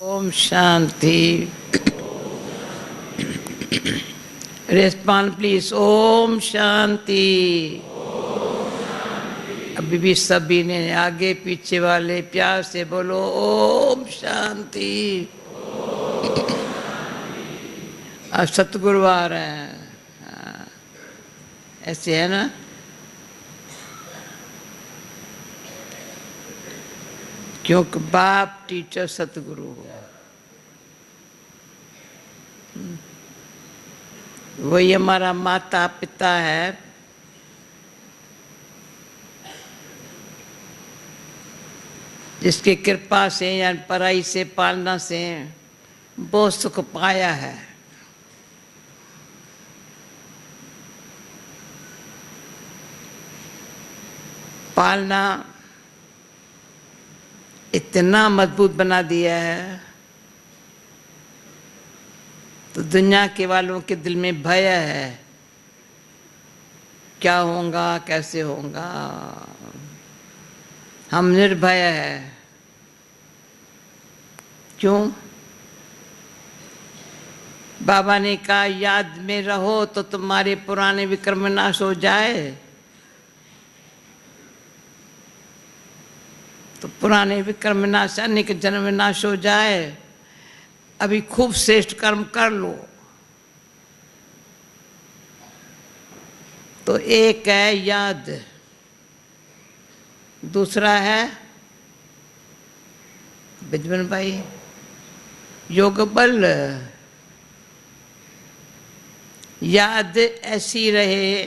Om Shanti. Respond please. Om Shanti. अभी भी सभी ने आगे पीछे वाले प्यार से बोलो ओम शांति। आज सतगुरु आ रहे हैं। ऐसे है ना। क्योंकि बाप टीचर सतगुरु हो, वही हमारा माता पिता है। जिसकी कृपा से या पराई से पालना से बहुत सुख पाया है। पालना इतना मजबूत बना दिया है तो दुनिया के वालों के दिल में भय है, क्या होगा कैसे होगा। हम निर्भय है। क्यों? बाबा ने कहा याद में रहो तो तुम्हारे पुराने विक्रम नाश हो जाए। तो पुराने विक्रम नाश अनेक जन्म नाश हो जाए। अभी खूब श्रेष्ठ कर्म कर लो। तो एक है याद, दूसरा है बिजबन भाई योग बल। याद ऐसी रहे,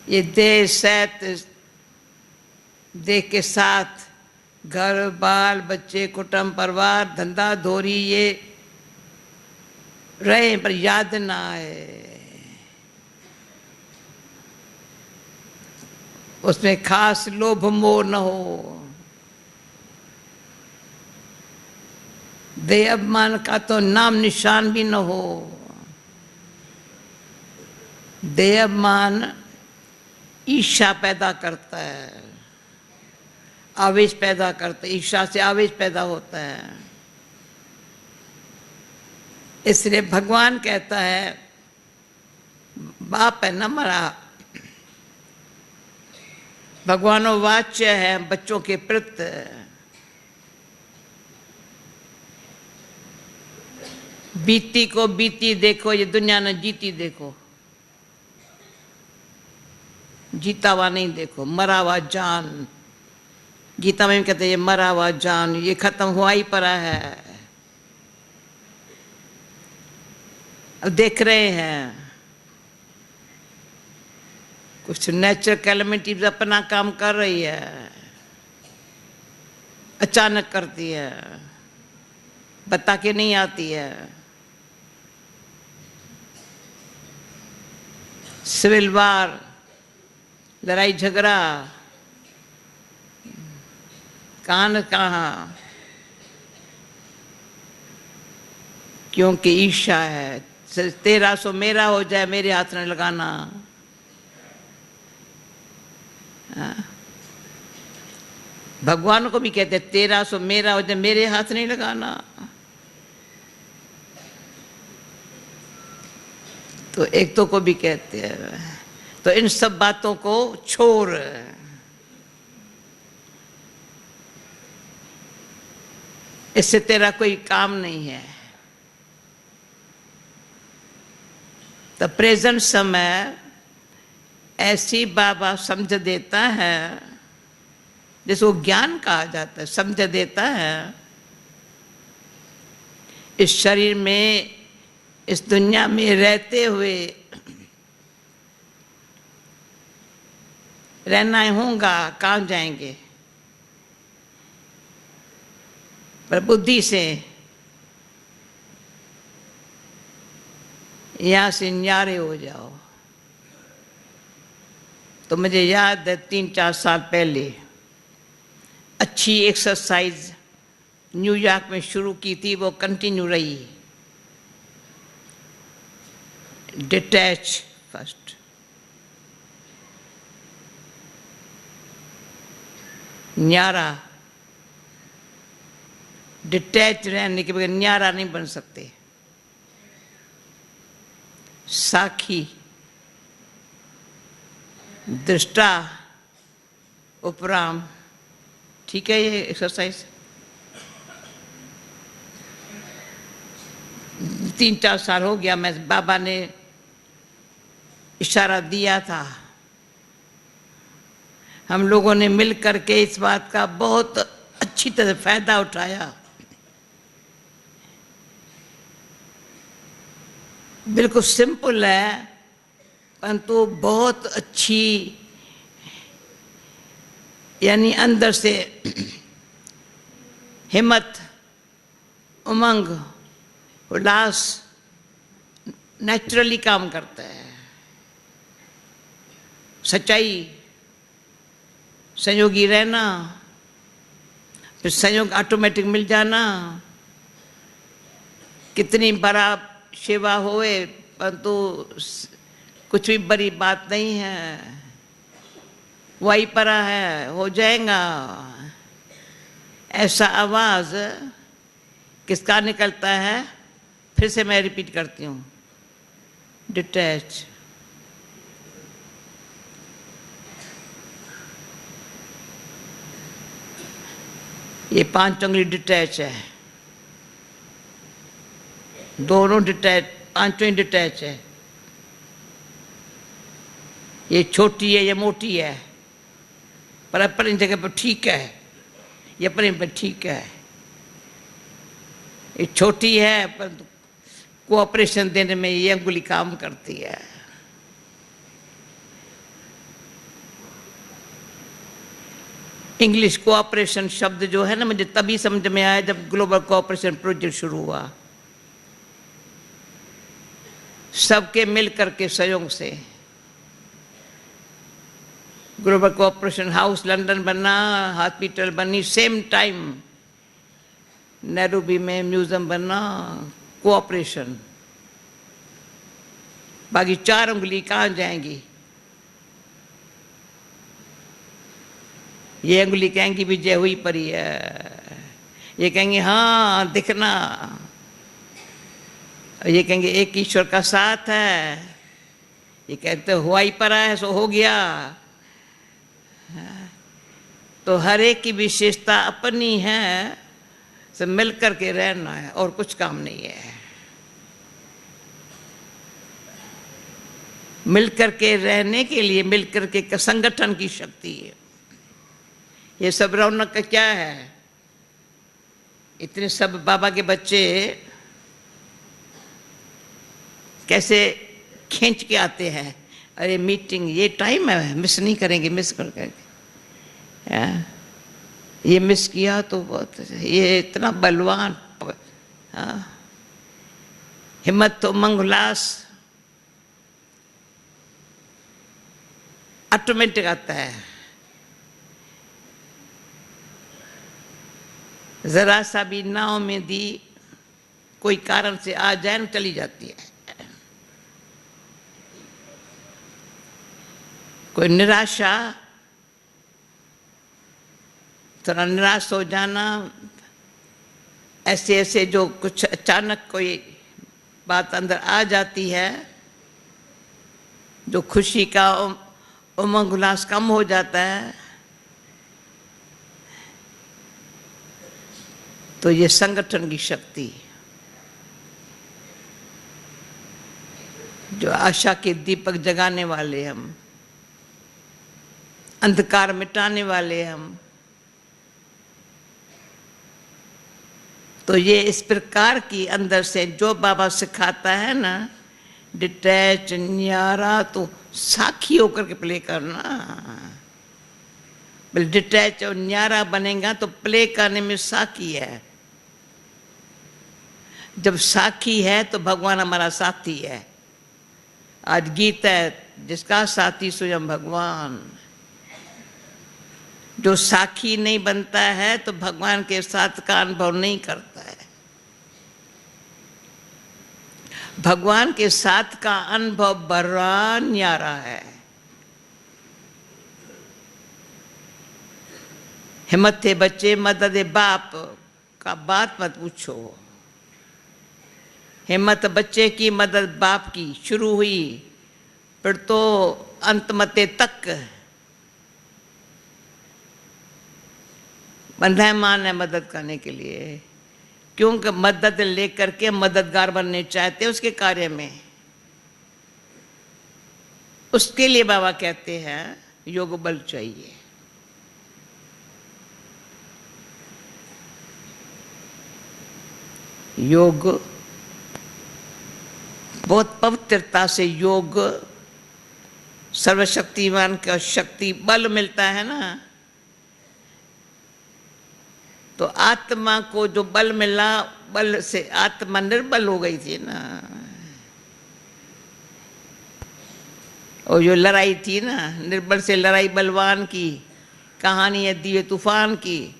ये देह सैत देह के साथ घर बाल बच्चे कुटुंब परिवार धंधा धोरी ये रहे पर याद ना आए। उसमें खास लोभ मोह न हो। देह अभिमान का तो नाम निशान भी न हो। देह अभिमान ईर्ष्या पैदा करता है, आवेश पैदा करता है। ईर्ष्या से आवेश पैदा होता है। इसलिए भगवान कहता है बाप है न मरा। भगवानो वाच्य है बच्चों के प्रति। बीती को बीती देखो, ये दुनिया ने जीती देखो, जीता हुआ नहीं देखो। मरा हुआ जान, गीता में कहते हैं ये मरा हुआ जान ये खत्म हुआ ही पड़ा है। अब देख रहे हैं कुछ नेचुरल कैलेमिटीज अपना काम कर रही है, अचानक करती है, बता के नहीं आती है। सिविल वार, लड़ाई झगड़ा, कहाँ न कहाँ, क्योंकि ईर्ष्या है। तेरा सो मेरा हो जाए, मेरे हाथ में लगाना। भगवान को भी कहते तेरा सो मेरा हो जाए, मेरे हाथ नहीं लगाना। तो एक तो को भी कहते हैं। तो इन सब बातों को छोड़, इससे तेरा कोई काम नहीं है। तो प्रेजेंट समय ऐसी बाबा समझ देता है, जिसको ज्ञान कहा जाता है, समझ देता है। इस शरीर में इस दुनिया में रहते हुए रहना होगा, कहाँ जाएंगे। पर बुद्धि से यहाँ से न्यारे हो जाओ। तो मुझे याद है 3-4 साल पहले अच्छी एक्सरसाइज न्यूयॉर्क में शुरू की थी, वो कंटिन्यू रही। डिटैच फर्स्ट, न्यारा, डिटैच रहने के बगैर न्यारा नहीं बन सकते। साखी, दृष्टा, उपराम, ठीक है ये एक्सरसाइज। 3-4 साल हो गया, मैं बाबा ने इशारा दिया था, हम लोगों ने मिल करके इस बात का बहुत अच्छी तरह फायदा उठाया। बिल्कुल सिंपल है, परंतु बहुत अच्छी, यानी अंदर से हिम्मत, उमंग, उल्लास नेचुरली काम करता है। सच्चाई, संयोगी रहना, फिर संयोग ऑटोमेटिक मिल जाना। कितनी बड़ा सेवा होए, परंतु कुछ भी बड़ी बात नहीं है, वही परा है, हो जाएगा। ऐसा आवाज किसका निकलता है? फिर से मैं रिपीट करती हूँ, डिटैच। ये 5 उंगली डिटैच है, दोनों डिटैच, 5 ही डिटैच है। ये छोटी है, ये मोटी है, पर अपनी जगह पर ठीक है, ये अपने पर ठीक है। ये छोटी है, पर कोऑपरेशन देने में ये अंगुली काम करती है। इंग्लिश कोऑपरेशन शब्द जो है ना, मुझे तभी समझ में आया जब ग्लोबल कोऑपरेशन प्रोजेक्ट शुरू हुआ। सबके मिलकर के सहयोग से ग्लोबल कोऑपरेशन हाउस लंदन बना, हॉस्पिटल बनी, सेम टाइम नैरोबी में म्यूजियम बना, कोऑपरेशन। बाकी 4 उंगली कहाँ जाएंगी? ये उंगली कहेंगी भी जय हुई परी है, ये कहेंगे हाँ दिखना, ये कहेंगे एक ईश्वर का साथ है, ये कहते हुआ ही परा है सो हो गया। तो हर एक की विशेषता अपनी है, सब मिल करके रहना है और कुछ काम नहीं है। मिल करके रहने के लिए मिल करके संगठन की शक्ति है। ये सब रौनक का क्या है? इतने सब बाबा के बच्चे कैसे खींच के आते हैं, अरे मीटिंग ये टाइम है, मिस नहीं करेंगे, मिस कर करके ये मिस किया तो बहुत, ये इतना बलवान, हिम्मत तो मंगुलास ऑटोमेटिक आता है। जरा सा भी नाव में दी कोई कारण से आ जाए न चली जाती है। कोई निराशा, थोड़ा निराश हो जाना, ऐसे ऐसे जो कुछ अचानक कोई बात अंदर आ जाती है, जो खुशी का उमंग उल्लास कम हो जाता है, तो ये संगठन की शक्ति, जो आशा के दीपक जगाने वाले हम, अंधकार मिटाने वाले हम, तो ये इस प्रकार की अंदर से जो बाबा सिखाता है ना, डिटैच, न्यारा, तो साखी होकर के प्ले करना। डिटैच और न्यारा बनेगा तो प्ले करने में साखी है। जब साखी है तो भगवान हमारा साथी है। आज गीत है, जिसका साथी स्वयं भगवान। जो साखी नहीं बनता है तो भगवान के साथ का अनुभव नहीं करता है। भगवान के साथ का अनुभव बड़ा न्यारा है। हिम्मत थे बच्चे, मदद बाप, का बात मत पूछो। हिम्मत बच्चे की, मदद बाप की शुरू हुई, फिर तो अंत मते तक बंधा मान है मदद करने के लिए, क्योंकि मदद लेकर के मददगार बनने चाहते हैं उसके कार्य में। उसके लिए बाबा कहते हैं योग बल चाहिए। योग बहुत पवित्रता से, योग सर्वशक्तिमान का शक्ति बल मिलता है ना, तो आत्मा को जो बल मिला, बल से आत्मा निर्बल हो गई थी ना। और जो लड़ाई थी ना, निर्बल से लड़ाई बलवान की कहानी है दिव्य तूफान की।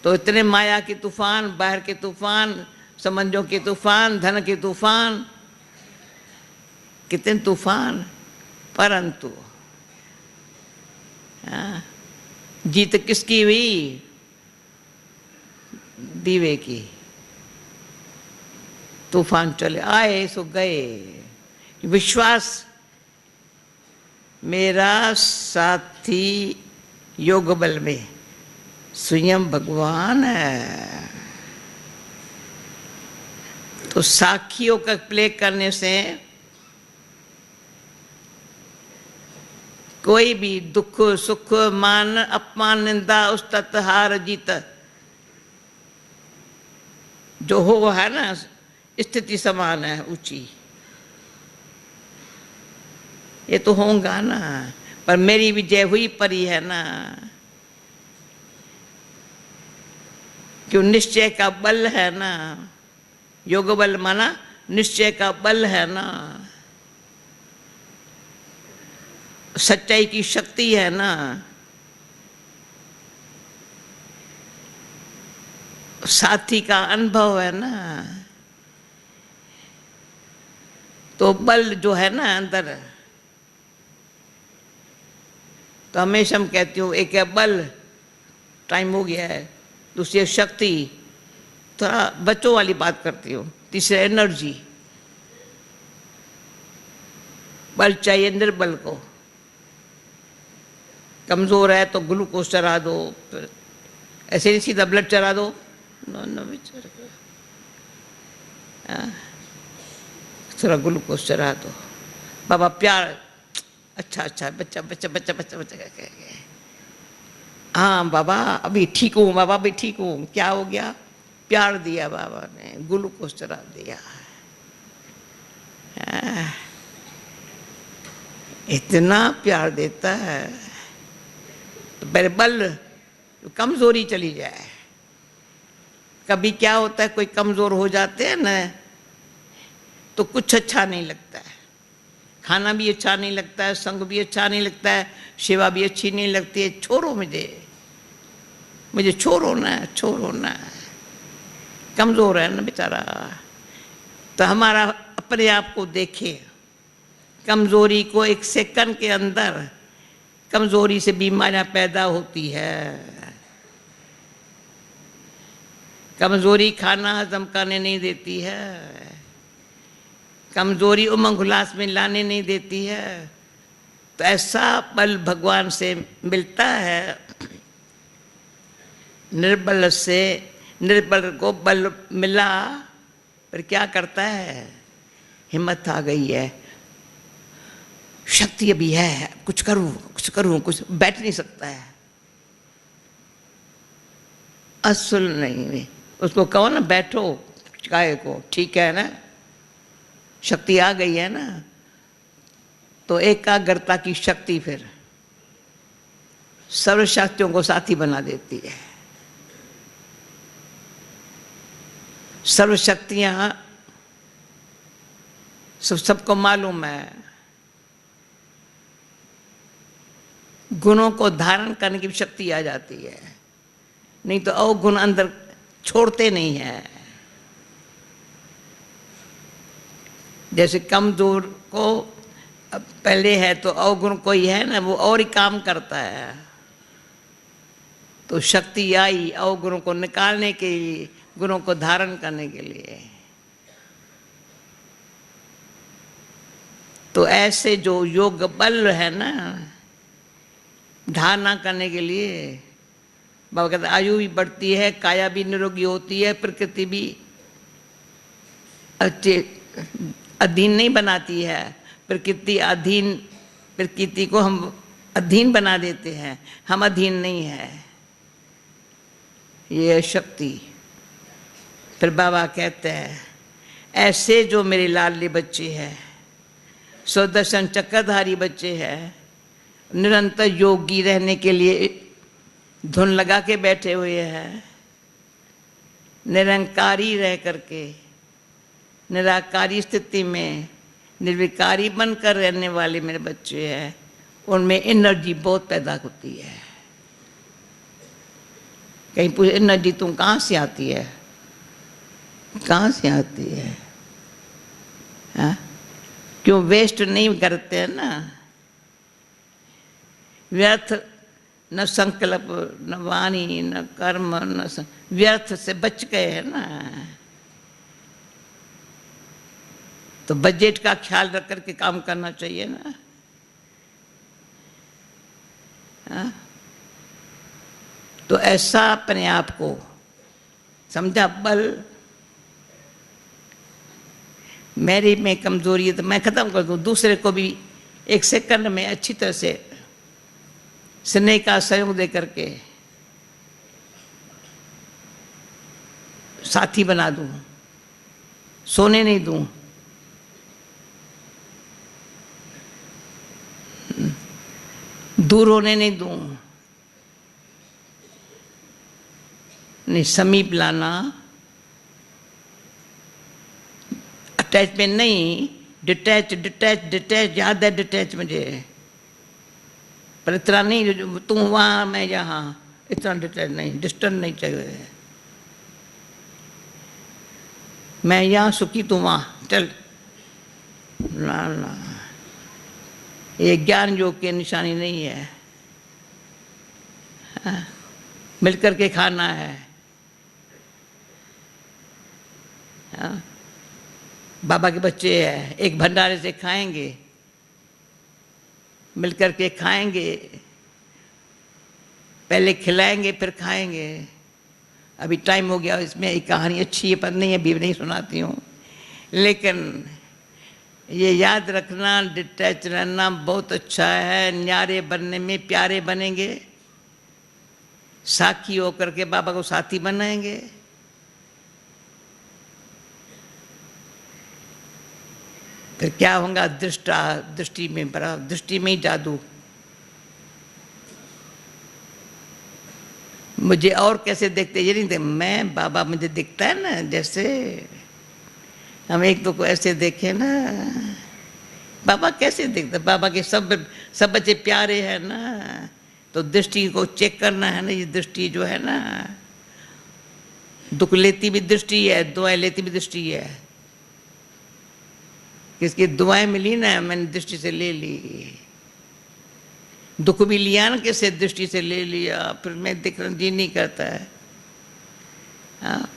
तो इतने माया के तूफान, बाहर के तूफान, संबंधों के तूफान, धन के तूफान, कितने तूफान, परंतु जीत किसकी हुई? दीवे की। तूफान चले आए सो गए। विश्वास मेरा साथी योग बल में स्वयं भगवान है। तो साखियों का प्ले करने से कोई भी दुख सुख मान अपमान निंदा उस्तत हार जीत जो हो है ना, स्थिति समान है ऊंची, ये तो होगा ना। पर मेरी विजय हुई परी है ना, क्यों निश्चय का बल है ना। योग बल माना निश्चय का बल है ना, सच्चाई की शक्ति है ना। साथी का अनुभव है ना, तो बल जो है ना अंदर, तो हमेशा हम कहती हूँ एक है बल, टाइम हो गया है। दूसरी है शक्ति, थोड़ा बच्चों वाली बात करती हूँ। तीसरा एनर्जी। बल चाहिए निर्बल को, कमजोर है तो ग्लूकोज चढ़ा दो, फिर ऐसे नहीं सीधा ब्लड चढ़ा दो, थोड़ा ग्लूकोज चढ़ा दो। बाबा प्यार, अच्छा अच्छा बच्चा बच्चा बच्चा बच्चा बच्चा कह गए, हाँ बाबा अभी ठीक हूँ, बाबा अभी ठीक हूँ। क्या हो गया? प्यार दिया बाबा ने, ग्लूकोज चढ़ा दिया। इतना प्यार देता है तो मेरे बल कमजोरी चली जाए। कभी क्या होता है, कोई कमजोर हो जाते हैं ना, तो कुछ अच्छा नहीं लगता है, खाना भी अच्छा नहीं लगता है, संग भी अच्छा नहीं लगता है, सेवा भी अच्छी नहीं लगती है। छोड़ो मुझे छोड़ो ना, छोड़ो ना, कमजोर है ना बेचारा। तो हमारा अपने आप को देखे, कमजोरी को, एक सेकंड के अंदर कमजोरी से बीमारियां पैदा होती है। कमजोरी खाना हजम करने नहीं देती है, कमजोरी उमंग उल्लास में लाने नहीं देती है। तो ऐसा बल भगवान से मिलता है। निर्बल से, निर्बल को बल मिला, पर क्या करता है? हिम्मत आ गई है, शक्ति अभी है, कुछ करूं कुछ करूं, कुछ बैठ नहीं सकता है। असल नहीं, उसको कहो ना बैठो, काय को, ठीक है ना, शक्ति आ गई है ना। तो एकाग्रता की शक्ति फिर सर्व शक्तियों को साथी बना देती है। सर्व शक्तियां सबको मालूम है, गुणों को धारण करने की शक्ति आ जाती है, नहीं तो अवगुण अंदर छोड़ते नहीं है। जैसे कमजोर को पहले है तो अवगुण कोई है ना, वो और ही काम करता है। तो शक्ति आई अवगुणों को निकालने के लिए, गुणों को धारण करने के लिए। तो ऐसे जो योग बल है ना धारणा करने के लिए, बाबा कहते आयु भी बढ़ती है, काया भी निरोगी होती है, प्रकृति भी अधीन नहीं बनाती है। प्रकृति अधीन, प्रकृति को हम अधीन बना देते हैं, हम अधीन नहीं है, ये शक्ति। फिर बाबा कहते हैं ऐसे जो मेरे लाडले बच्चे हैं, सुदर्शन चक्रधारी बच्चे हैं, निरंतर योगी रहने के लिए धुन लगा के बैठे हुए हैं, निरंकारी रह करके निराकारी स्थिति में निर्विकारी बनकर रहने वाले मेरे बच्चे हैं, उनमें एनर्जी बहुत पैदा होती है। कहीं पूछे एनर्जी तुम कहाँ से आती है, कहाँ से आती है? हाँ? क्यों वेस्ट नहीं करते हैं ना? व्यर्थ न संकल्प न वाणी न कर्म न व्यर्थ से बच गए हैं ना। तो बजट का ख्याल रख करके काम करना चाहिए ना। हाँ? तो ऐसा अपने आप को समझा बल मेरी में कमजोरी है तो मैं खत्म कर दूं, दूसरे को भी एक सेकंड में अच्छी तरह से स्नेह का सहयोग दे करके साथी बना दूं, सोने नहीं दूं। दूर होने नहीं दूं, नहीं समीप लाना, अटैचमेंट नहीं, डिटैच डिटैच डिटैच याद है डिटैच मुझे, पर इतना नहीं तुम वहाँ मैं यहाँ, इतना डिटैच नहीं, डिस्टेंस नहीं चाहिए। मैं यहाँ सुखी तू वहाँ चल, ना ना, ये ज्ञान योग की निशानी नहीं है। हाँ? मिलकर के खाना है। हाँ? बाबा के बच्चे हैं, एक भंडारे से खाएंगे, मिलकर के खाएंगे, पहले खिलाएंगे फिर खाएंगे। अभी टाइम हो गया, इसमें एक कहानी अच्छी है पर नहीं अभी नहीं सुनाती हूँ, लेकिन ये याद रखना डिटैच रहना बहुत अच्छा है। न्यारे बनने में प्यारे बनेंगे, साखी होकर के बाबा को साथी बनाएंगे। फिर क्या होगा? दृष्टि में बड़ा, दृष्टि में ही जादू। मुझे और कैसे देखते ये नहीं देखते, मैं बाबा मुझे दिखता है ना, जैसे हम एक दो को ऐसे देखे ना, बाबा कैसे दिखता? बाबा के सब बच्चे प्यारे हैं ना, तो दृष्टि को चेक करना है ना। ये दृष्टि जो है ना, दुख लेती भी दृष्टि है, दुआएं लेती भी दृष्टि है। किसकी दुआएं मिली ना, मैंने दृष्टि से ले ली। दुख भी लिया ना, किससे? दृष्टि से ले लिया, फिर मैं दिखना जी नहीं करता है। हाँ?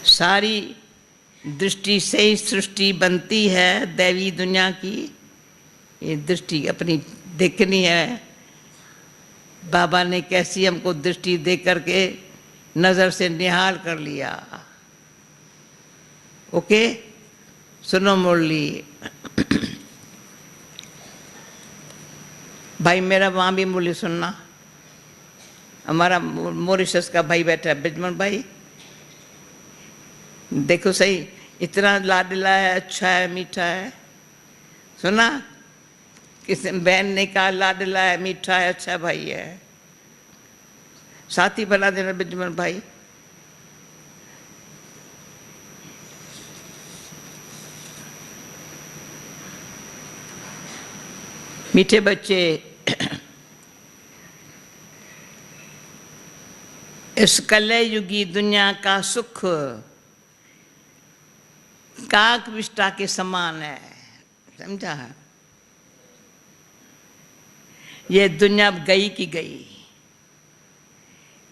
सारी दृष्टि से ही सृष्टि बनती है दैवी दुनिया की। ये दृष्टि अपनी देखनी है। बाबा ने कैसी हमको दृष्टि दे करके नज़र से निहाल कर लिया। ओके, सुनो मुरली भाई, मेरा वहाँ भी मुरली सुनना। हमारा मॉरिशस का भाई बैठा है, बिजमन भाई, देखो सही, इतना लाडला है, अच्छा है, मीठा है। सुना? किसी बहन ने कहा लाडला है, मीठा है, अच्छा भाई है, साथी बना देना बिजमन भाई। मीठे बच्चे, इस कलयुगी दुनिया का सुख काक विष्टा के समान है, समझा? ये दुनिया गई की गई,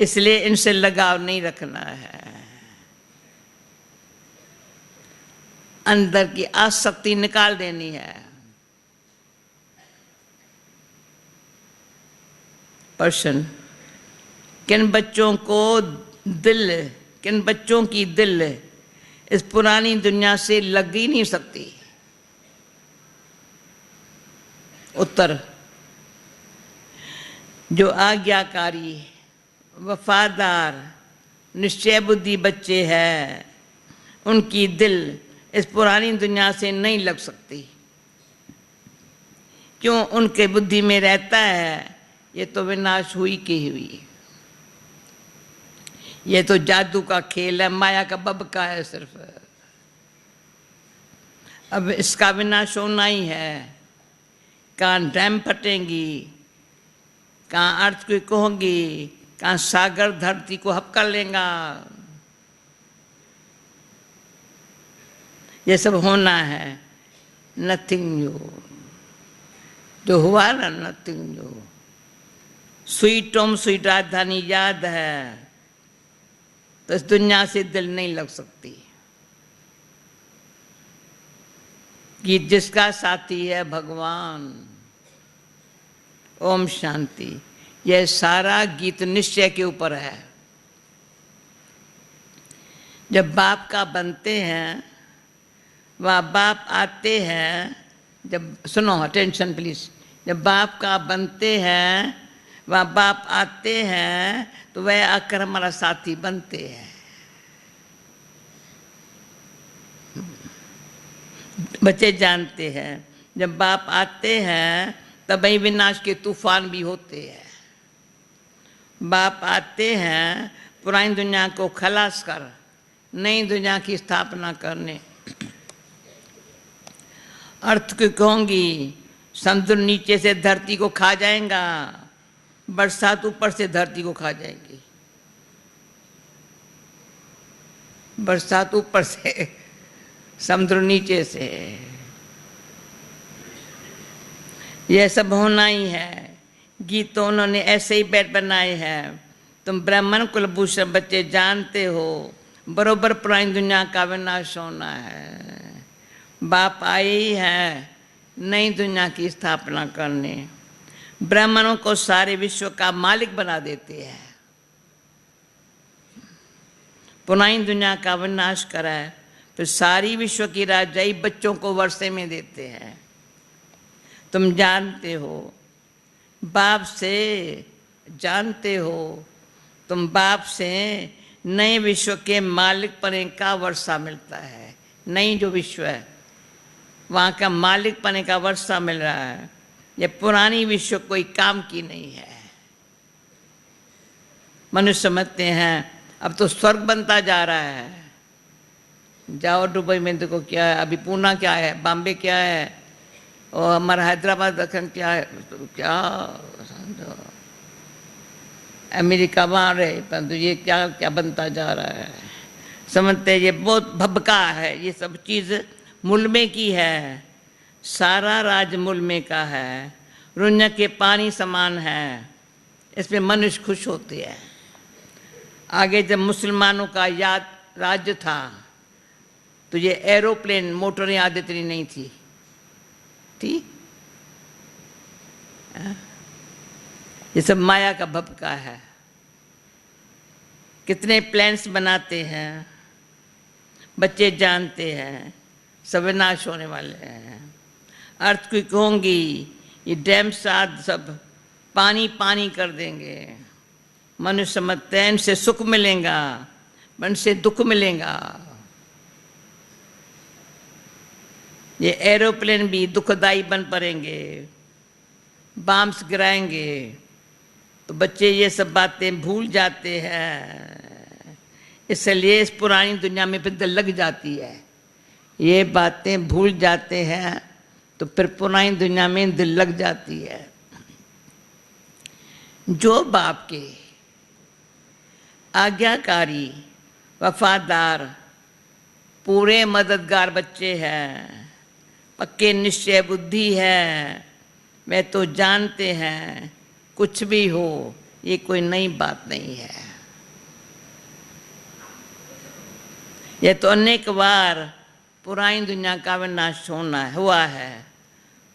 इसलिए इनसे लगाव नहीं रखना है। अंदर की आसक्ति निकाल देनी है। प्रश्न, किन बच्चों की दिल इस पुरानी दुनिया से लग ही नहीं सकती? उत्तर, जो आज्ञाकारी, वफादार, निश्चय बुद्धि बच्चे हैं, उनकी दिल इस पुरानी दुनिया से नहीं लग सकती। क्यों? उनके बुद्धि में रहता है ये तो विनाश हुई की हुई, ये तो जादू का खेल है, माया का बबका है सिर्फ। अब इसका विनाश होना ही है। कहाँ डैम फटेंगी, कहाँ अर्थक्वेक होंगी, कहाँ सागर धरती को हपका लेगा, ये सब होना है। नथिंग न्यू, जो हुआ ना, nothing new. Sweet home sweet राजधानी याद है तो इस दुनिया से दिल नहीं लग सकती। गीत जिसका साथी है भगवान। ओम शांति। यह सारा गीत निश्चय के ऊपर है। जब बाप का बनते हैं, वह बाप आते हैं। जब सुनो, अटेंशन प्लीज। जब बाप का बनते हैं, वह बाप आते हैं, तो वह आकर हमारा साथी बनते हैं। बच्चे जानते हैं जब बाप आते हैं तब ही विनाश के तूफान भी होते हैं। बाप आते हैं पुरानी दुनिया को खलास कर नई दुनिया की स्थापना करने। अर्थ की कहूंगी, समुद्र नीचे से धरती को खा जाएगा, बरसात ऊपर से धरती को खा जाएगी। बरसात ऊपर से, समुद्र नीचे से। यह सब होना ही है। गीत तो उन्होंने ऐसे ही बैठ बनाए हैं। तुम ब्राह्मण कुलभूषण बच्चे जानते हो बरोबर पुरानी दुनिया का विनाश होना है। बाप आए ही हैं नई दुनिया की स्थापना करने। ब्राह्मणों को सारे विश्व का मालिक बना देते हैं। पुरानी दुनिया का विनाश कराए, फिर सारी विश्व की राजाई बच्चों को वर्षे में देते हैं। तुम जानते हो बाप से, जानते हो तुम बाप से नए विश्व के मालिक पने का वर्षा मिलता है। नई जो विश्व है वहाँ का मालिक पने का वर्षा मिल रहा है। ये पुरानी विश्व कोई काम की नहीं है। मनुष्य समझते हैं अब तो स्वर्ग बनता जा रहा है। जाओ दुबई में देखो क्या है, अभी पूना क्या है, बॉम्बे क्या है, और हमारा हैदराबाद दक्षिण क्या है, क्या अमेरिका वहाँ रहे, परंतु ये क्या क्या बनता जा रहा है। समझते ये बहुत भबका है। ये सब चीज़ मुल्मे की है। सारा राज मुल्मे का है। रुन्ना के पानी समान है। इसमें मनुष्य खुश होते हैं। आगे जब मुसलमानों का याद राज्य था तो ये एरोप्लेन मोटरें आदि इतनी नहीं थी। ये सब माया का भपका है। कितने प्लान्स बनाते हैं, बच्चे जानते हैं सब विनाश होने वाले हैं। अर्थक्वेक होंगी, ये डैम साथ सब पानी पानी कर देंगे। मनुष्य समझते हैं इनसे सुख मिलेगा, इनसे दुख मिलेगा। ये एरोप्लेन भी दुखदाई बन पड़ेंगे, बम्स गिराएंगे, तो बच्चे ये सब बातें भूल जाते हैं। इसलिए इस पुरानी दुनिया में फिर दिल लग जाती है। ये बातें भूल जाते हैं तो फिर पुरानी दुनिया में दिल लग जाती है। जो बाप के आज्ञाकारी, वफादार, पूरे मददगार बच्चे हैं, पक्के निश्चय बुद्धि है, वे तो जानते हैं कुछ भी हो ये कोई नई बात नहीं है। ये तो अनेक बार पुरानी दुनिया का विनाश हुआ है,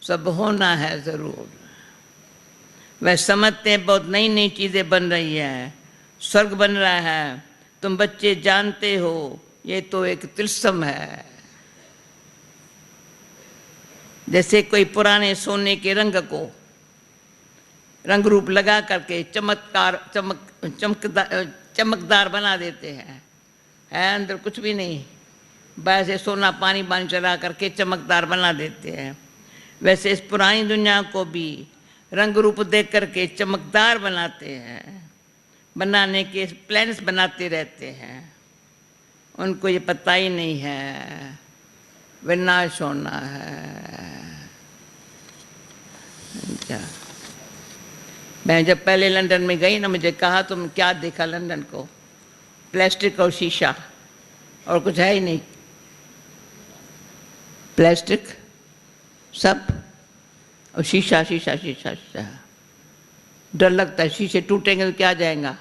सब होना है जरूर। वह समझते हैं बहुत नई नई चीजें बन रही है, स्वर्ग बन रहा है। तुम बच्चे जानते हो ये तो एक तिलस्म है। जैसे कोई पुराने सोने के रंग को रंग रूप लगा करके चमकदार बना देते हैं, है अंदर कुछ भी नहीं, वैसे सोना पानी चला करके चमकदार बना देते हैं। वैसे इस पुरानी दुनिया को भी रंग रूप दे करके चमकदार बनाते हैं, बनाने के प्लान्स बनाते रहते हैं। उनको ये पता ही नहीं है विनाश होना है। मैं जब पहले लंदन में गई ना, मुझे कहा तुम क्या देखा लंदन को? प्लास्टिक और शीशा, और कुछ है ही नहीं। प्लास्टिक सब और शीशा शीशा शीशा शीशा। डर लगता है शीशे टूटेंगे तो क्या जाएगा,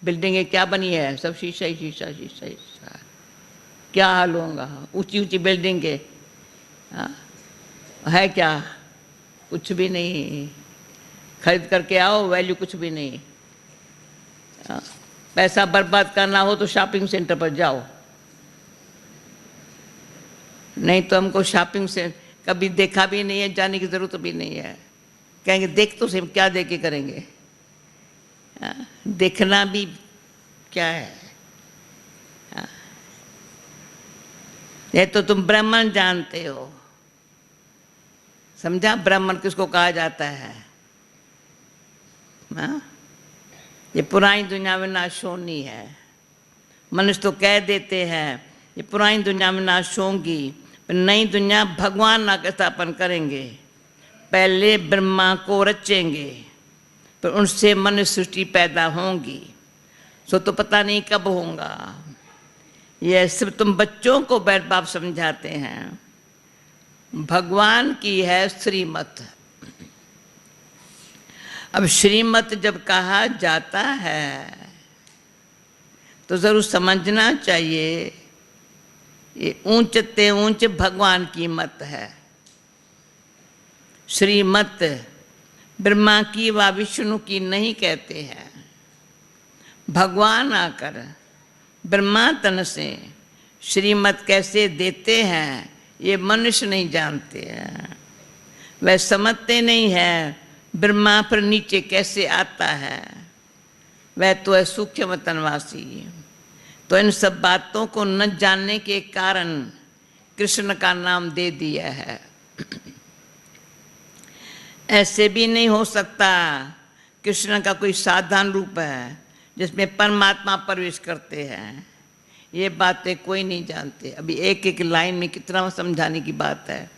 बिल्डिंगें क्या बनी है, सब शीशा ही शीशा शीशा शीशा। क्या हाल होगा ऊंची ऊंची बिल्डिंग के, है क्या? कुछ भी नहीं। खरीद करके आओ, वैल्यू कुछ भी नहीं। पैसा बर्बाद करना हो तो शॉपिंग सेंटर पर जाओ, नहीं तो हमको शॉपिंग से कभी देखा भी नहीं है, जाने की जरूरत भी नहीं है। कहेंगे देख तो सही, क्या देख के करेंगे? देखना भी क्या है? ये तो तुम ब्राह्मण जानते हो, समझा? ब्राह्मण किसको कहा जाता है? ये पुरानी दुनिया में नाश होनी है। मनुष्य तो कह देते हैं ये पुरानी दुनिया में नाश होगी, पर नई दुनिया भगवान ना स्थापन करेंगे। पहले ब्रह्मा को रचेंगे, पर उनसे मनुष्य सृष्टि पैदा होंगी। सो तो पता नहीं कब होगा। यह सिर्फ तुम बच्चों को बैठ बाप समझाते हैं। भगवान की है श्रीमत। अब श्रीमत जब कहा जाता है तो जरूर समझना चाहिए ये ऊंचते ऊंच भगवान की मत है। श्रीमत ब्रह्मा की व विष्णु की नहीं कहते हैं। भगवान आकर ब्रह्मा तन से श्रीमत कैसे देते हैं ये मनुष्य नहीं जानते हैं। वह समझते नहीं है ब्रह्मा पर नीचे कैसे आता है। वह तो है सूक्ष्म तनवासी। तो इन सब बातों को न जानने के कारण कृष्ण का नाम दे दिया है। ऐसे भी नहीं हो सकता कृष्ण का कोई साधारण रूप है जिसमें परमात्मा प्रवेश करते हैं। ये बातें कोई नहीं जानते। अभी एक एक लाइन में कितना समझाने की बात है।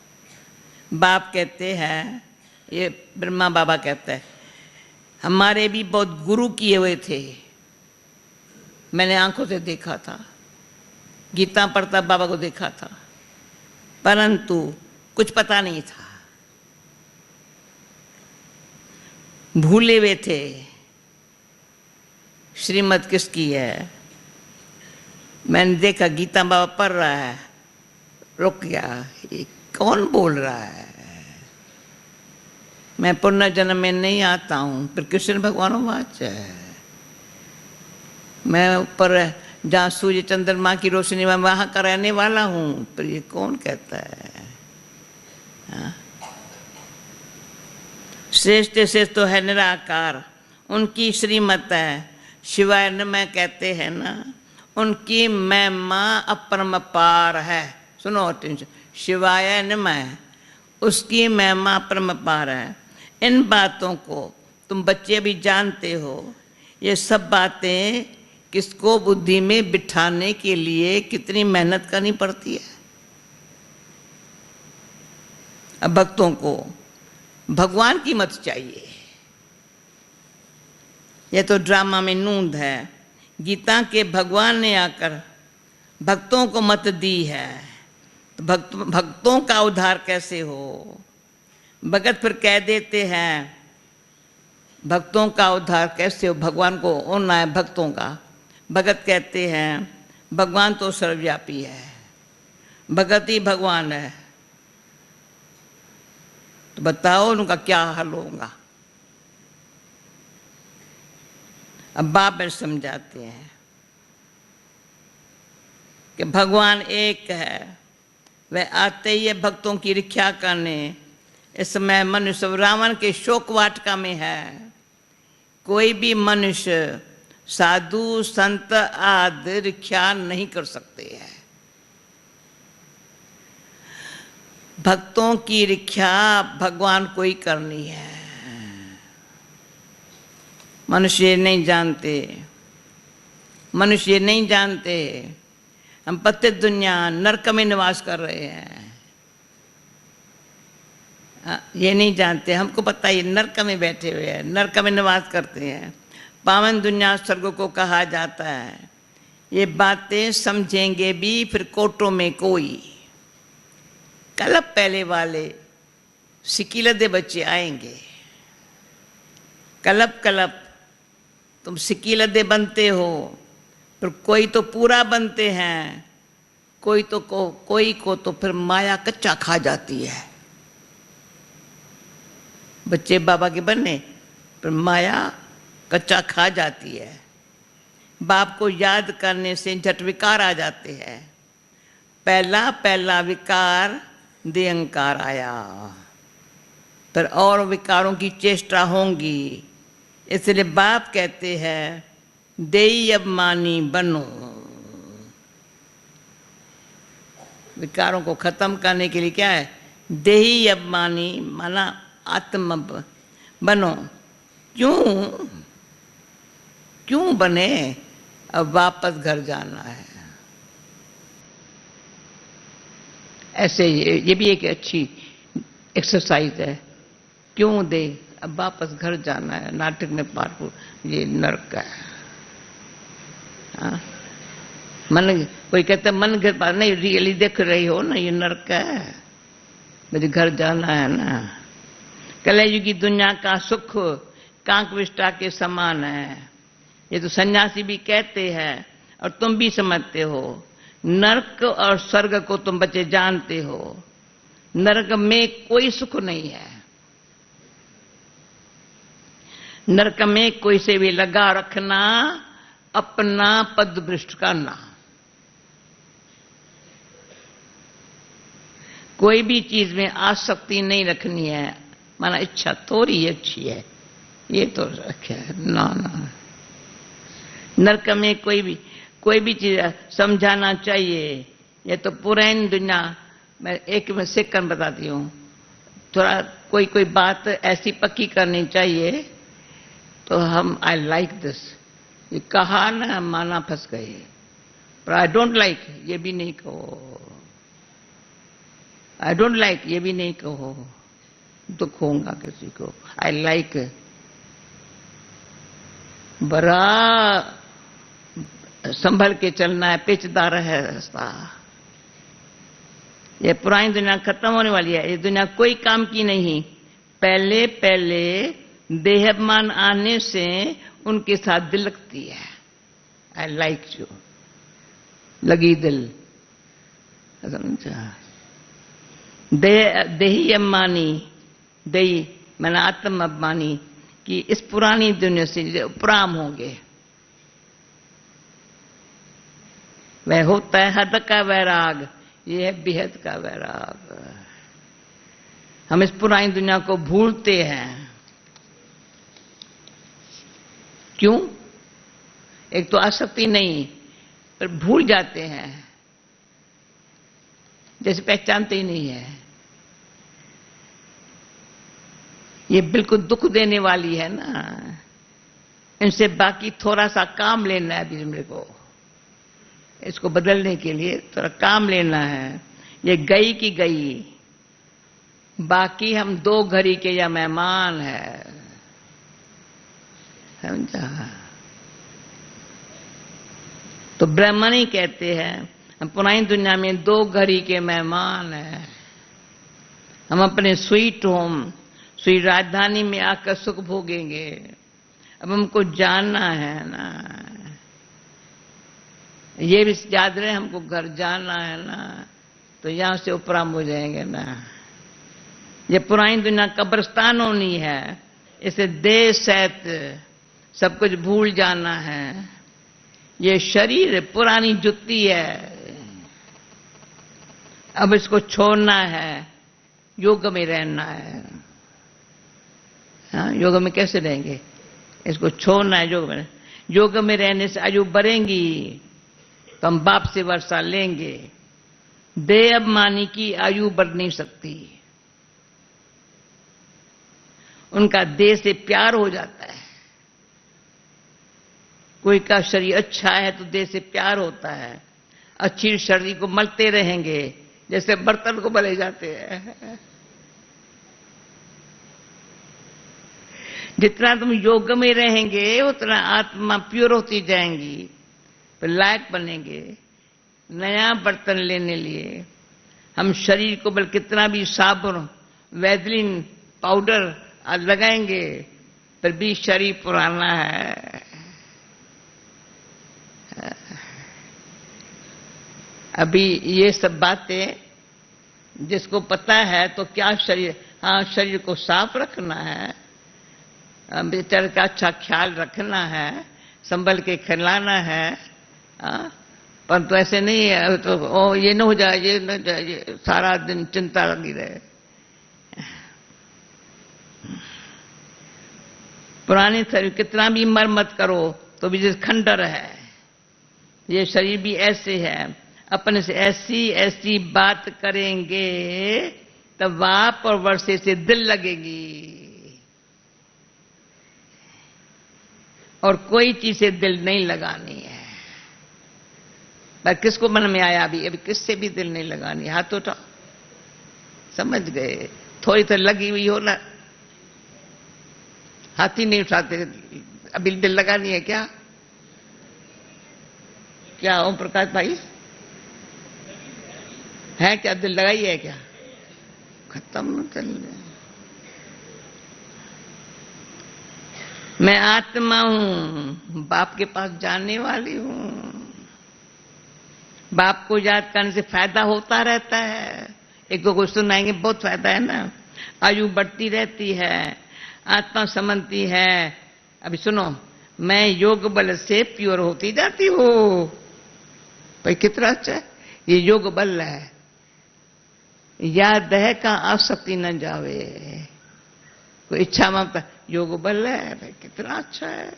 बाप कहते हैं, ये ब्रह्मा बाबा कहते हैं, हमारे भी बहुत गुरु किए हुए थे, मैंने आंखों से देखा था, गीता पढ़ता बाबा को देखा था, परंतु कुछ पता नहीं था, भूले हुए थे श्रीमत किसकी है। मैंने देखा गीता बाबा पढ़ रहा है, रुक गया, ये कौन बोल रहा है? मैं पुनर्जन्म में नहीं आता हूँ, पर कृष्ण भगवान वाच है। मैं ऊपर जहाँ सूर्य चंद्रमा की रोशनी में वहाँ का रहने वाला हूँ, पर ये कौन कहता है? श्रेष्ठ श्रेष्ठ तो है निराकार, उनकी श्रीमत है। शिवाय नमः कहते हैं ना, उनकी महिमा अपरम्पार है। सुनो टेंशन, शिवाय नमः, उसकी महिमा अपरम्पार है। इन बातों को तुम बच्चे भी जानते हो। ये सब बातें किसको बुद्धि में बिठाने के लिए कितनी मेहनत करनी पड़ती है। अब भक्तों को भगवान की मत चाहिए। यह तो ड्रामा में नूंद है। गीता के भगवान ने आकर भक्तों को मत दी है, तो भक्तों का उद्धार कैसे हो? भगत फिर कह देते हैं भक्तों का उद्धार कैसे हो, भगवान को होना है भक्तों का। भगत कहते हैं भगवान तो सर्वव्यापी है, भगत ही भगवान है, तो बताओ उनका क्या हल होगा। अब बाबा समझाते हैं कि भगवान एक है, वह आते ही है भक्तों की रक्षा करने। इस समय मनुष्य रावण के शोक वाटिका में है। कोई भी मनुष्य साधु संत आदि रक्षा नहीं कर सकते हैं। भक्तों की रक्षा भगवान को ही करनी है। मनुष्य नहीं जानते, मनुष्य नहीं जानते हम पतित दुनिया नरक में निवास कर रहे हैं। ये नहीं जानते, हमको पता है नरक में बैठे हुए हैं, नरक में निवास करते हैं। पावन दुनिया स्वर्ग को कहा जाता है। ये बातें समझेंगे भी फिर कोटों में कोई। कल पहले वाले सिकीलदे बच्चे आएंगे। कलप कलप तुम सिकीलदे बनते हो, फिर कोई तो पूरा बनते हैं, कोई को तो फिर माया कच्चा खा जाती है। बच्चे बाबा के बनने पर माया कच्चा खा जाती है। बाप को याद करने से झट विकार आ जाते हैं। पहला पहला विकार देहंकार आया, पर और विकारों की चेष्टा होंगी। इसलिए बाप कहते हैं देही अभिमानी बनो। विकारों को खत्म करने के लिए क्या है? देही अभिमानी माना आत्म बनो। क्यों बने? अब वापस घर जाना है। ऐसे ये भी एक अच्छी एक्सरसाइज है। क्यों दे? अब वापस घर जाना है। नाटक में पार्ट ये नरक है। हाँ? मन कोई कहता है मन घर पार नहीं, रियली देख रही हो ना, ये नरक है, मुझे घर जाना है ना। कलयुग की दुनिया का सुख कांक विष्टा के समान है। ये तो सन्यासी भी कहते हैं और तुम भी समझते हो। नरक और स्वर्ग को तुम बच्चे जानते हो। नरक में कोई सुख नहीं है। नरक में कोई से भी लगा रखना, अपना पद भ्रष्ट करना। कोई भी चीज में आसक्ति नहीं रखनी है। माना इच्छा थोड़ी अच्छी है, ये तो रखे ना। नरक में कोई भी चीज समझाना चाहिए। ये तो पुरानी दुनिया। मैं एक में सेकंड बताती हूँ। थोड़ा कोई बात ऐसी पक्की करनी चाहिए तो हम आई लाइक दिस, ये कहा ना माना फंस गए। पर आई डोंट लाइक ये भी नहीं कहो। आई डोंट लाइक ये भी नहीं कहो, दुख होगा किसी को। आई लाइक बड़ा संभल के चलना है, पेचदार है रास्ता। ये पुरानी दुनिया खत्म होने वाली है। ये दुनिया कोई काम की नहीं। पहले पहले देहाभिमान आने से उनके साथ दिल लगती है। आई लाइक यू, लगी दिल। समझा? देही अभिमानी, देही मैंने आत्म अभिमानी कि इस पुरानी दुनिया से उपराम होंगे। वह होता है हद का वैराग, ये है बेहद का वैराग। हम इस पुरानी दुनिया को भूलते हैं। क्यों? एक तो आसक्ति नहीं, पर भूल जाते हैं, जैसे पहचानते ही नहीं है। ये बिल्कुल दुख देने वाली है ना। इनसे बाकी थोड़ा सा काम लेना है अभी मेरे को। इसको बदलने के लिए थोड़ा काम लेना है। ये गई की गई, बाकी हम दो घड़ी के या मेहमान है। समझा? तो ब्राह्मण ही कहते हैं हम पुरानी दुनिया में दो घड़ी के मेहमान हैं। हम अपने स्वीट होम, स्वीट राजधानी में आकर सुख भोगेंगे। अब हमको जानना है ना, ये भी याद रहे हमको घर जाना है ना, तो यहां से उपराम हो जाएंगे ना। ये पुरानी दुनिया कब्रिस्तान होनी है, इसे देह सहित सब कुछ भूल जाना है। ये शरीर पुरानी जुत्ती है, अब इसको छोड़ना है, योग में रहना है। हाँ, योग में कैसे रहेंगे? इसको छोड़ना है योग में। योग में रहने से आयु बढ़ेंगी तो हम बाप से वर्षा लेंगे। देह अभिमानी की आयु बढ़ नहीं सकती, उनका देह से प्यार हो जाता है। कोई का शरीर अच्छा है तो देह से प्यार होता है। अच्छी शरीर को मलते रहेंगे जैसे बर्तन को मले जाते हैं। जितना तुम योग में रहेंगे उतना आत्मा प्योर होती जाएंगी, फिर लायक बनेंगे नया बर्तन लेने लिए। हम शरीर को बल कितना भी साबुन, वैसलीन, पाउडर लगाएंगे फिर भी शरीर पुराना है। अभी ये सब बातें जिसको पता है तो क्या शरीर, हाँ शरीर को साफ रखना है, बेचारे का अच्छा ख्याल रखना है, संभल के खिलाना है। परंतु ऐसे नहीं है तो ये न हो जाए, ये न जाए, सारा दिन चिंता लगी रहे। पुराने शरीर कितना भी मरम्मत करो तो भी जैसे खंडर है, ये शरीर भी ऐसे है। अपने से ऐसी ऐसी बात करेंगे तब वाप और वर्षे से दिल लगेगी, और कोई चीज से दिल नहीं लगानी है। पर किसको मन में आया अभी किससे भी दिल नहीं लगानी। हाथ उठाओ, समझ गए? थोड़ी तो लगी हुई हो ना, हाथ ही नहीं उठाते। अभी दिल लगानी है क्या? क्या ओम प्रकाश भाई है क्या? दिल लगाई है क्या? खत्म कर ले। मैं आत्मा हूं, बाप के पास जाने वाली हूं। बाप को याद करने से फायदा होता रहता है। एक दो को सुनाएंगे, बहुत फायदा है ना। आयु बढ़ती रहती है, आत्मा समझती है। अभी सुनो, मैं योग बल से प्योर होती जाती हूं। भाई कितना अच्छा है, ये योग बल है। या देह का आसक्ति न जावे, कोई इच्छा ममता, योग बल है। भाई कितना अच्छा है।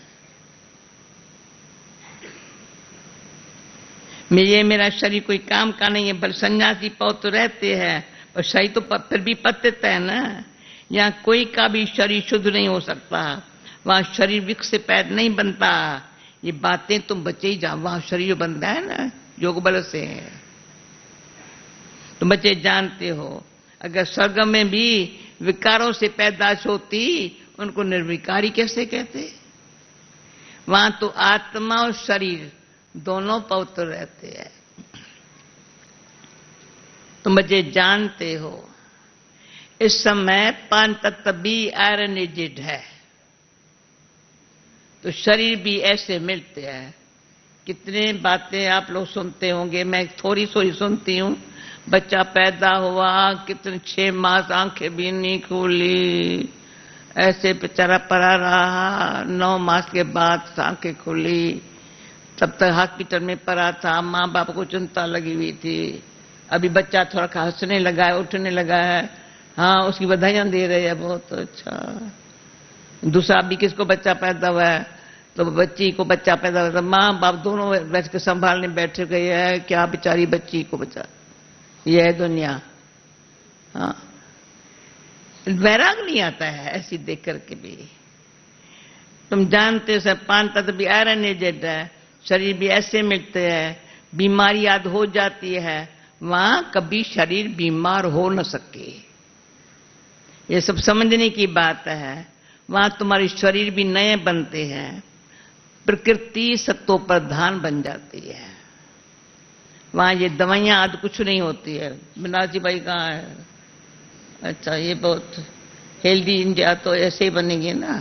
ये मेरा शरीर कोई काम का नहीं है, बल सन्यासी पौत्र रहते हैं, पर शरीर तो फिर भी पतित है ना। यहाँ कोई का भी शरीर शुद्ध नहीं हो सकता, वहां शरीर विक्स से पैदा नहीं बनता। ये बातें तुम बचे ही जाओ, वहां शरीर बनता है ना योग बल से। तुम बच्चे जानते हो, अगर स्वर्ग में भी विकारों से पैदाश होती, उनको निर्विकारी कैसे कहते? वहां तो आत्मा और शरीर दोनों पवित्र रहते हैं। तुम बच्चे जानते हो, इस समय पांच तत्व भी आयरनेजेड है, तो शरीर भी ऐसे मिलते हैं। कितने बातें आप लोग सुनते होंगे, मैं थोड़ी थोड़ी सुनती हूं। बच्चा पैदा हुआ, कितने 6 मास आंखें भी नहीं खोली, ऐसे बेचारा पड़ा रहा। 9 मास के बाद आंखें खुली, तब तक हॉस्पिटल में पड़ा था। माँ बाप को चिंता लगी हुई थी। अभी बच्चा थोड़ा हंसने लगा है, उठने लगा है, हाँ उसकी बधाइयां दे रहे हैं, बहुत अच्छा। दूसरा भी किसको बच्चा पैदा हुआ है, तो बच्ची को बच्चा पैदा हुआ, तो माँ बाप दोनों बैठ के संभालने बैठे गए हैं, क्या बेचारी बच्ची को बचा। यह है दुनिया। हाँ, वैराग नहीं आता है ऐसी देख करके भी। तुम जानते सब 5 तत्व भी आयरनेजेड है, शरीर भी ऐसे मिलते हैं। बीमारी याद हो जाती है, वहां कभी शरीर बीमार हो न सके। ये सब समझने की बात है। वहां तुम्हारे शरीर भी नए बनते हैं, प्रकृति सत्व प्रधान बन जाती है। वहां ये दवाइयां आदि कुछ नहीं होती है। बिनाजी भाई कहाँ है? अच्छा, ये बहुत हेल्दी इंडिया तो ऐसे ही बनेगी ना।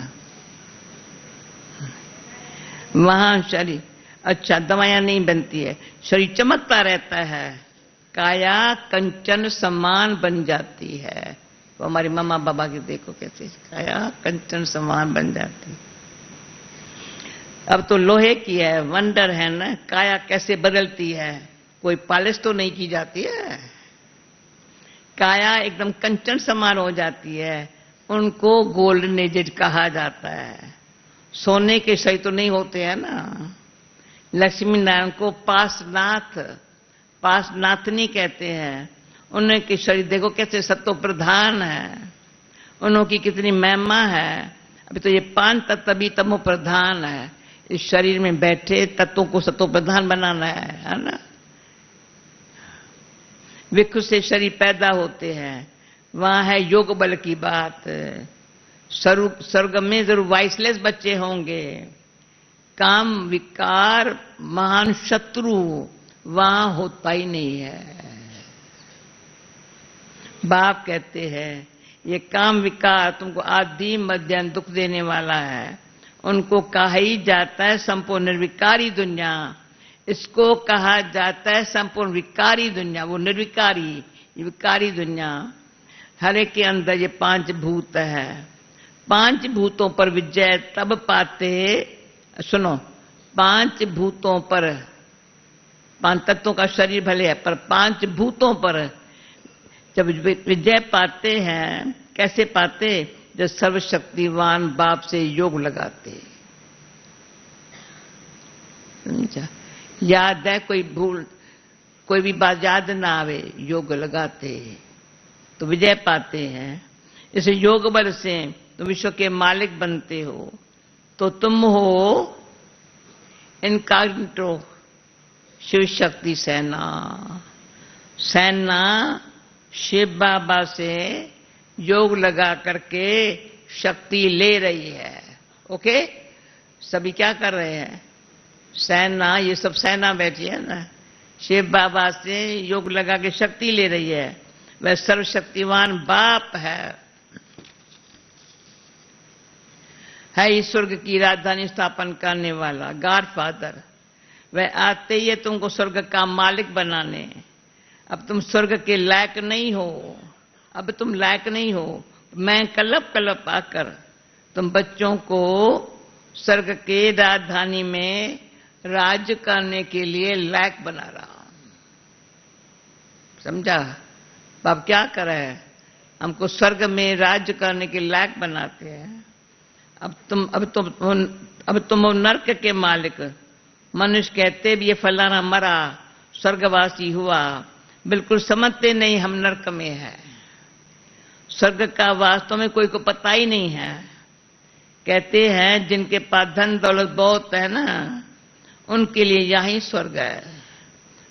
वहां शरीर, अच्छा दवाइयां नहीं बनती है, शरीर चमकता रहता है, काया कंचन समान बन जाती है। वो हमारी मम्मा बाबा की देखो कैसे काया कंचन समान बन जाती है। अब तो लोहे की है, वंडर है ना, काया कैसे बदलती है, कोई पॉलिश तो नहीं की जाती है, काया एकदम कंचन समान हो जाती है। उनको गोल्डन एजेड कहा जाता है। सोने के शरीर तो नहीं होते हैं ना। लक्ष्मी नारायण को पासनाथ, पासनाथनी कहते हैं। उनके शरीर देखो कैसे सत्व प्रधान है, उनकी कितनी महिमा है। अभी तो ये 5 तत्व भी तमो प्रधान है। इस शरीर में बैठे तत्वों को सत्व प्रधान बनाना है ना। विकृत से शरीर पैदा होते हैं, वहां है योग बल की बात। स्वर्ग में जरूर वाइसलेस बच्चे होंगे। काम विकार महान शत्रु वहां होता ही नहीं है। बाप कहते हैं ये काम विकार तुमको आदि मध्यम दुख देने वाला है। उनको कहा ही जाता है संपूर्ण निर्विकारी दुनिया। इसको कहा जाता है संपूर्ण विकारी दुनिया। वो निर्विकारी, विकारी दुनिया। हर एक के अंदर ये 5 भूत है। 5 भूतों पर विजय तब पाते, सुनो, 5 भूतों पर, 5 तत्वों का शरीर भले है पर 5 भूतों पर जब विजय पाते हैं, कैसे पाते, जब सर्वशक्तिवान बाप से योग लगाते। समझा? याद है, कोई भूल, कोई भी बात याद ना आवे, योग लगाते तो विजय पाते हैं। इस योग बल से तो विश्व के मालिक बनते हो। तो तुम हो इनकॉग्निटो शिव शक्ति सेना। सेना शिव बाबा से योग लगा करके शक्ति ले रही है। ओके, सभी क्या कर रहे हैं? सेना, ये सब सेना बैठी है ना, शिव बाबा से योग लगा के शक्ति ले रही है। वह सर्वशक्तिवान बाप है इस स्वर्ग की राजधानी स्थापन करने वाला गॉड फादर। वह आते ही है तुमको स्वर्ग का मालिक बनाने। अब तुम स्वर्ग के लायक नहीं हो, अब तुम लायक नहीं हो। मैं कलप कलप आकर तुम बच्चों को स्वर्ग के राजधानी में राज करने के लिए लायक बना रहा हूं। समझा? बाप क्या कर रहे हैं? हमको स्वर्ग में राज्य करने के लायक बनाते हैं। अब तुम हो नर्क के मालिक। मनुष्य कहते भी ये फलाना मरा, स्वर्गवासी हुआ, बिल्कुल समझते नहीं हम नर्क में है। स्वर्ग का वास्तव में कोई को पता ही नहीं है। कहते हैं जिनके पास धन दौलत बहुत है ना, उनके लिए यही स्वर्ग है।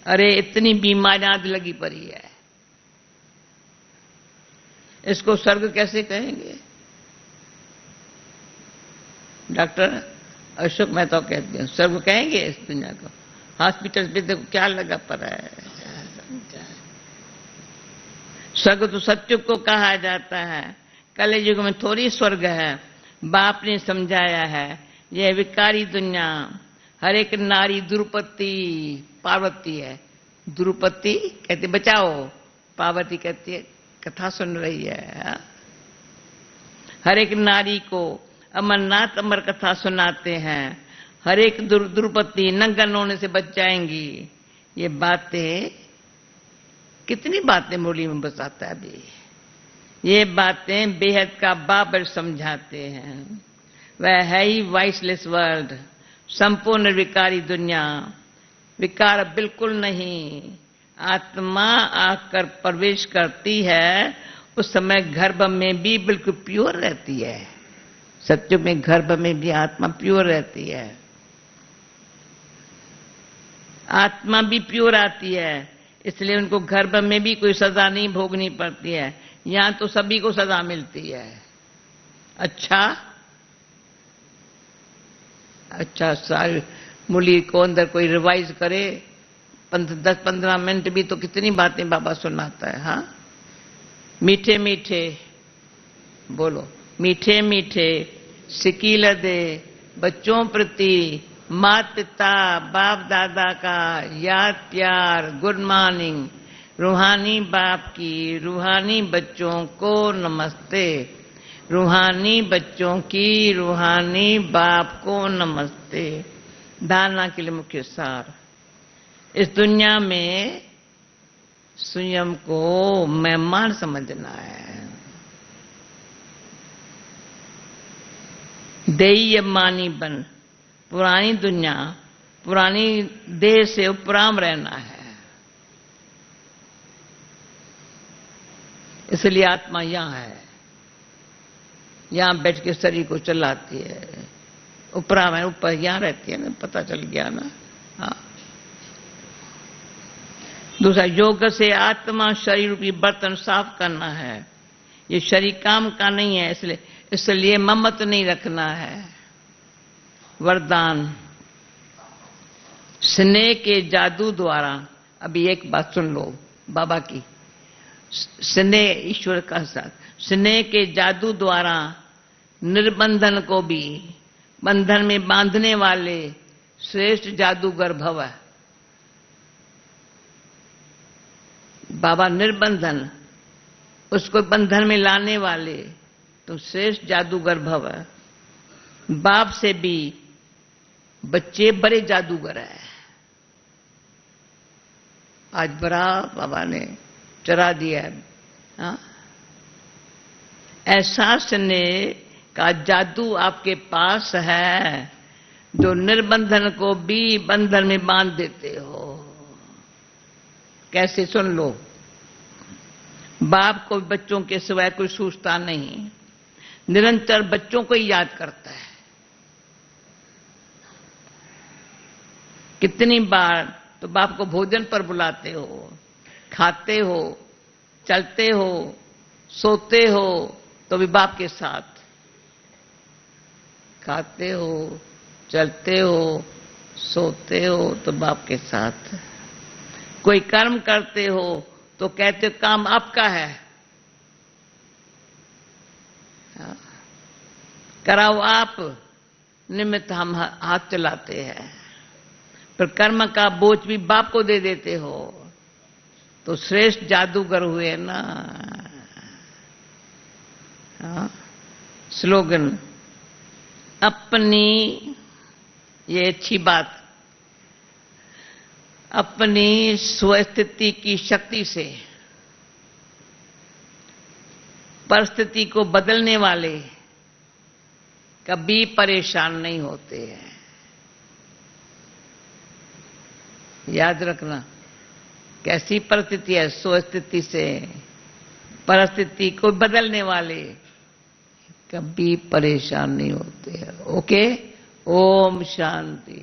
अरे इतनी बीमारियां लगी पड़ी है, इसको स्वर्ग कैसे कहेंगे? डॉक्टर अशोक मेहता कहते हैं स्वर्ग कहेंगे इस दुनिया को? हॉस्पिटल पे देखो क्या लगा पड़ा है। स्वर्ग तो सत्युग को कहा जाता है। कलयुग में थोड़ी स्वर्ग है। बाप ने समझाया है यह विकारी दुनिया। हर एक नारी द्रुपति पार्वती है। द्रुपति कहती बचाओ, पार्वती कहती है कथा सुन रही है। हर एक नारी को अमरनाथ अमर कथा सुनाते हैं। हर एक द्रुपति नंगन होने से बच जाएंगी। ये बातें, कितनी बातें मुरली में बताता है अभी। ये बातें बेहद का बाबर समझाते हैं। वह है ही वाइसलेस वर्ल्ड, संपूर्ण विकारी दुनिया। विकार बिल्कुल नहीं। आत्मा आकर प्रवेश करती है, उस समय गर्भ में भी बिल्कुल प्योर रहती है। सत्युग में गर्भ में भी आत्मा प्योर रहती है। आत्मा भी प्योर आती है, इसलिए उनको गर्भ में भी कोई सजा नहीं भोगनी पड़ती है। यहां तो सभी को सजा मिलती है। अच्छा साल मुरली को अंदर कोई रिवाइज करे 10-15 मिनट भी तो कितनी बातें बाबा सुनाता है। हाँ, मीठे मीठे बोलो, मीठे मीठे सिकील दे बच्चों प्रति माता पिता बाप दादा का याद प्यार गुड मॉर्निंग। रूहानी बाप की रूहानी बच्चों को नमस्ते। रूहानी बच्चों की रूहानी बाप को नमस्ते। धारणा के लिए मुख्य सार, इस दुनिया में स्वयं को मेहमान समझना है। देय मानी बन, पुरानी दुनिया पुरानी देह से उपराम रहना है। इसलिए आत्मा यहां है, यहां बैठ के शरीर को चलाती है। उपराम है, ऊपर यहां रहती है ना, पता चल गया ना। हाँ। दूसरा, योग से आत्मा शरीर रूपी बर्तन साफ करना है। ये शरीर काम का नहीं है, इसलिए ममत नहीं रखना है। वरदान, स्नेह के जादू द्वारा, अभी एक बात सुन लो बाबा की, स्नेह ईश्वर का साथ, स्नेह के जादू द्वारा निर्बंधन को भी बंधन में बांधने वाले श्रेष्ठ जादूगर भव। बाबा निर्बंधन, उसको बंधन में लाने वाले तो श्रेष्ठ जादूगर भव। बाप से भी बच्चे बड़े जादूगर हैं। आज बड़ा बाबा ने चरा दिया है। हाँ? एहसास स्नेह का जादू आपके पास है, जो निर्बंधन को भी बंधन में बांध देते हो। कैसे? सुन लो। बाप को बच्चों के सिवाय कोई सोचता नहीं, निरंतर बच्चों को ही याद करता है। कितनी बार तो बाप को भोजन पर बुलाते हो, खाते हो, चलते हो, सोते हो तो भी बाप के साथ, खाते हो, चलते हो, सोते हो तो बाप के साथ। कोई कर्म करते हो तो कहते हो काम आपका है, कराओ आप, निमित्त हम हाथ चलाते हैं। पर कर्म का बोझ भी बाप को दे देते हो तो श्रेष्ठ जादूगर हुए ना। हाँ? स्लोगन, अपनी, ये अच्छी बात, अपनी स्वस्थिति की शक्ति से परिस्थिति को बदलने वाले कभी परेशान नहीं होते हैं। याद रखना, कैसी परिस्थिति है, स्वस्थिति से परिस्थिति को बदलने वाले कभी परेशान नहीं होते हैं। ओके, ओम शांति।